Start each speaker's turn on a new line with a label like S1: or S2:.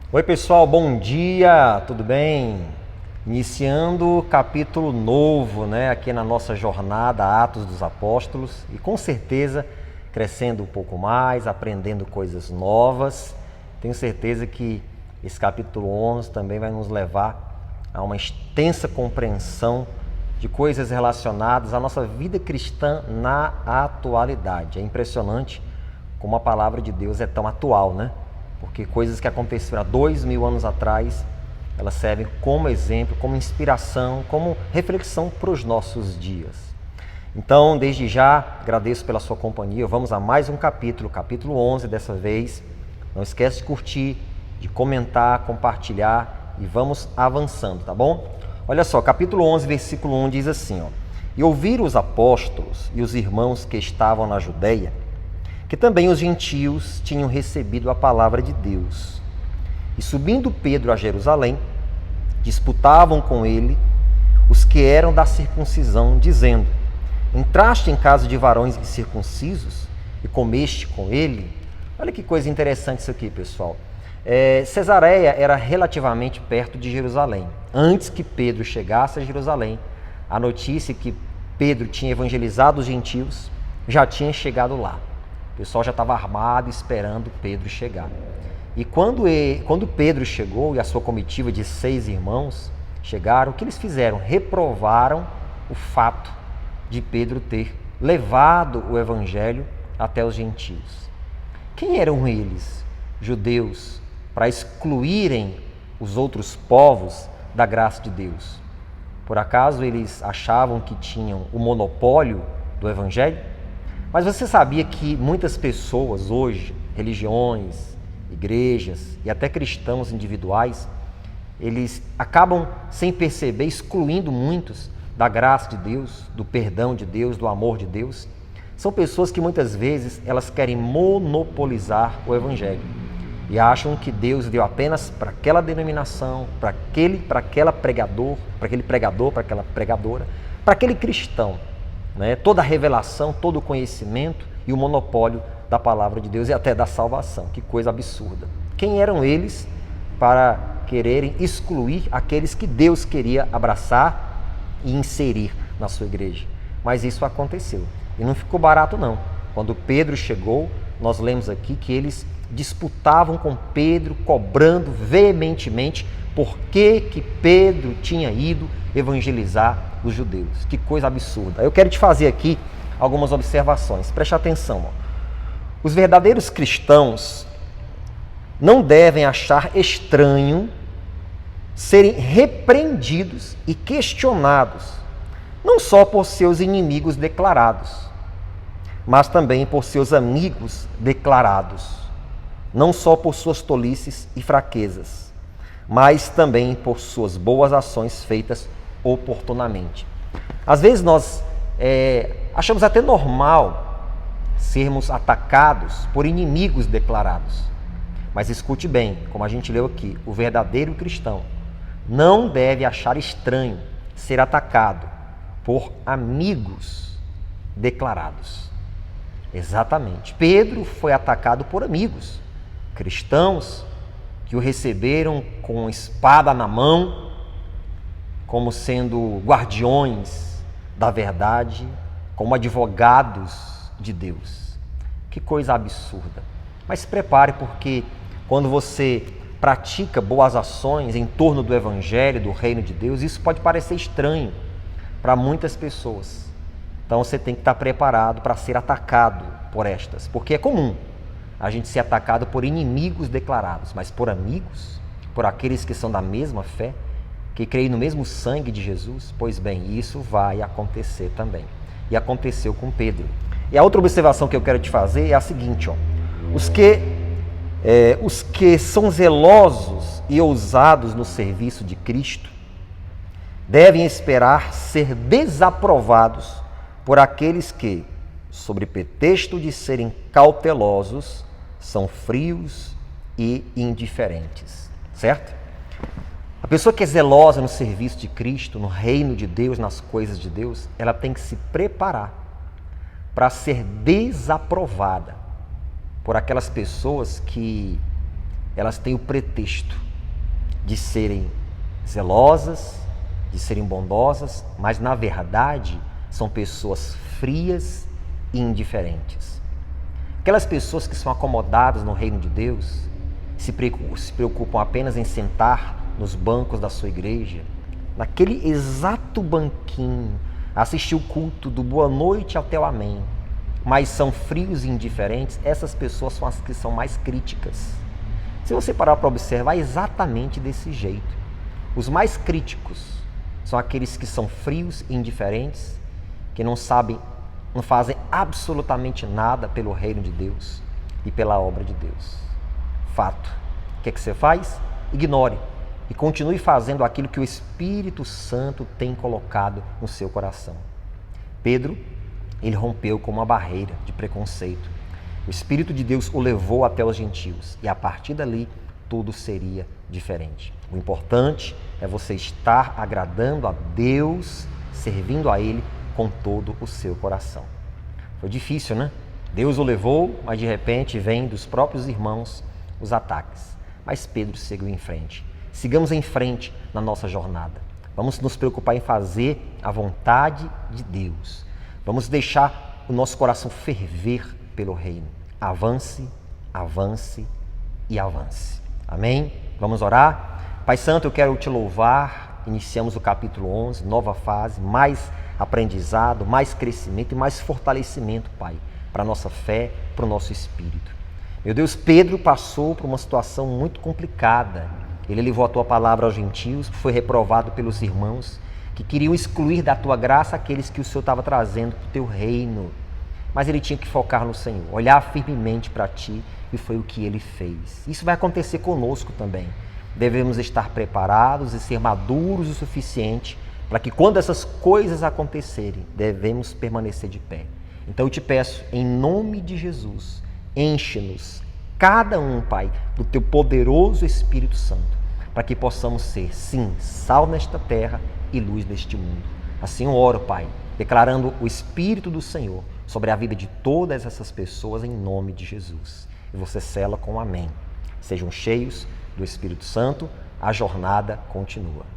S1: Oi pessoal, bom dia, tudo bem? Iniciando capítulo novo, aqui na nossa jornada Atos dos Apóstolos e com certeza crescendo um pouco mais, aprendendo coisas novas. Tenho certeza que esse capítulo 11 também vai nos levar a uma extensa compreensão de coisas relacionadas à nossa vida cristã na atualidade. É impressionante como a palavra de Deus é tão atual, Porque coisas que aconteceram há 2000 anos atrás, elas servem como exemplo, como inspiração, como reflexão para os nossos dias. Então, desde já, agradeço pela sua companhia. Vamos a mais um capítulo, capítulo 11 dessa vez. Não esquece de curtir, de comentar, compartilhar e vamos avançando, tá bom? Olha só, capítulo 11, versículo 1 diz assim, E ouviram os apóstolos e os irmãos que estavam na Judeia, que também os gentios tinham recebido a palavra de Deus. E subindo Pedro a Jerusalém, disputavam com ele os que eram da circuncisão, dizendo: Entraste em casa de varões incircuncisos e comeste com ele? Olha que coisa interessante isso aqui, pessoal. Cesareia era relativamente perto de Jerusalém. Antes que Pedro chegasse a Jerusalém, a notícia que Pedro tinha evangelizado os gentios já tinha chegado lá. O pessoal já estava armado esperando Pedro chegar. E quando Pedro chegou e a sua comitiva de 6 irmãos chegaram, o que eles fizeram? Reprovaram o fato de Pedro ter levado o evangelho até os gentios. Quem eram eles, judeus, para excluírem os outros povos da graça de Deus? Por acaso eles achavam que tinham o monopólio do evangelho? Mas você sabia que muitas pessoas hoje, religiões, igrejas e até cristãos individuais, eles acabam sem perceber excluindo muitos da graça de Deus, do perdão de Deus, do amor de Deus? São pessoas que muitas vezes elas querem monopolizar o evangelho e acham que Deus deu apenas para aquela denominação, para aquele pregador, para aquela pregadora, para aquele cristão. Toda a revelação, todo o conhecimento e o monopólio da palavra de Deus e até da salvação. Que coisa absurda. Quem eram eles para quererem excluir aqueles que Deus queria abraçar e inserir na sua igreja? Mas isso aconteceu. E não ficou barato não. Quando Pedro chegou, nós lemos aqui que eles disputavam com Pedro, cobrando veementemente por que Pedro tinha ido evangelizar os judeus. Que coisa absurda. Eu quero te fazer aqui algumas observações. Preste atenção. Os verdadeiros cristãos não devem achar estranho serem repreendidos e questionados, não só por seus inimigos declarados, mas também por seus amigos declarados. Não só por suas tolices e fraquezas, mas também por suas boas ações feitas oportunamente. Às vezes nós achamos até normal sermos atacados por inimigos declarados. Mas escute bem, como a gente leu aqui, o verdadeiro cristão não deve achar estranho ser atacado por amigos declarados. Exatamente. Pedro foi atacado por amigos cristãos que o receberam com espada na mão, como sendo guardiões da verdade, como advogados de Deus. Que coisa absurda. Mas se prepare, porque quando você pratica boas ações em torno do evangelho, do reino de Deus, isso pode parecer estranho para muitas pessoas. Então você tem que estar preparado para ser atacado por estas, porque é comum a gente ser atacado por inimigos declarados, mas por amigos, por aqueles que são da mesma fé, que creem no mesmo sangue de Jesus. Pois bem, isso vai acontecer também. E aconteceu com Pedro. E a outra observação que eu quero te fazer é a seguinte, os que são zelosos e ousados no serviço de Cristo devem esperar ser desaprovados por aqueles que, sob pretexto de serem cautelosos, são frios e indiferentes, certo? A pessoa que é zelosa no serviço de Cristo, no reino de Deus, nas coisas de Deus, ela tem que se preparar para ser desaprovada por aquelas pessoas que elas têm o pretexto de serem zelosas, de serem bondosas, mas na verdade são pessoas frias e indiferentes. Aquelas pessoas que são acomodadas no reino de Deus se preocupam apenas em sentar nos bancos da sua igreja, naquele exato banquinho, assistir o culto do boa noite até o amém, mas são frios e indiferentes. Essas pessoas são as que são mais críticas. Se você parar para observar, é exatamente desse jeito. Os mais críticos são aqueles que são frios e indiferentes, que não sabem, não fazem absolutamente nada pelo reino de Deus e pela obra de Deus. Fato. O que é que você faz? Ignore e continue fazendo aquilo que o Espírito Santo tem colocado no seu coração. Pedro, ele rompeu com uma barreira de preconceito. O Espírito de Deus o levou até os gentios e a partir dali tudo seria diferente. O importante é você estar agradando a Deus, servindo a Ele com todo o seu coração. Foi difícil, né? Deus o levou, mas de repente vem dos próprios irmãos os ataques. Mas Pedro seguiu em frente. Sigamos em frente na nossa jornada. Vamos nos preocupar em fazer a vontade de Deus. Vamos deixar o nosso coração ferver pelo reino. Avance, avance e avance. Amém? Vamos orar? Pai Santo, eu quero te louvar. Iniciamos o capítulo 11, nova fase, mais aprendizado, mais crescimento e mais fortalecimento, Pai, para a nossa fé, para o nosso espírito. Meu Deus, Pedro passou por uma situação muito complicada. Ele levou a tua palavra aos gentios, foi reprovado pelos irmãos que queriam excluir da tua graça aqueles que o Senhor estava trazendo para o teu reino. Mas ele tinha que focar no Senhor, olhar firmemente para ti, e foi o que ele fez. Isso vai acontecer conosco também. Devemos estar preparados e ser maduros o suficiente para que quando essas coisas acontecerem, devemos permanecer de pé. Então eu te peço, em nome de Jesus, enche-nos, cada um, Pai, do teu poderoso Espírito Santo, para que possamos ser, sim, sal nesta terra e luz neste mundo. Assim eu oro, Pai, declarando o Espírito do Senhor sobre a vida de todas essas pessoas em nome de Jesus. E você sela com um amém. Sejam cheios do Espírito Santo, a jornada continua.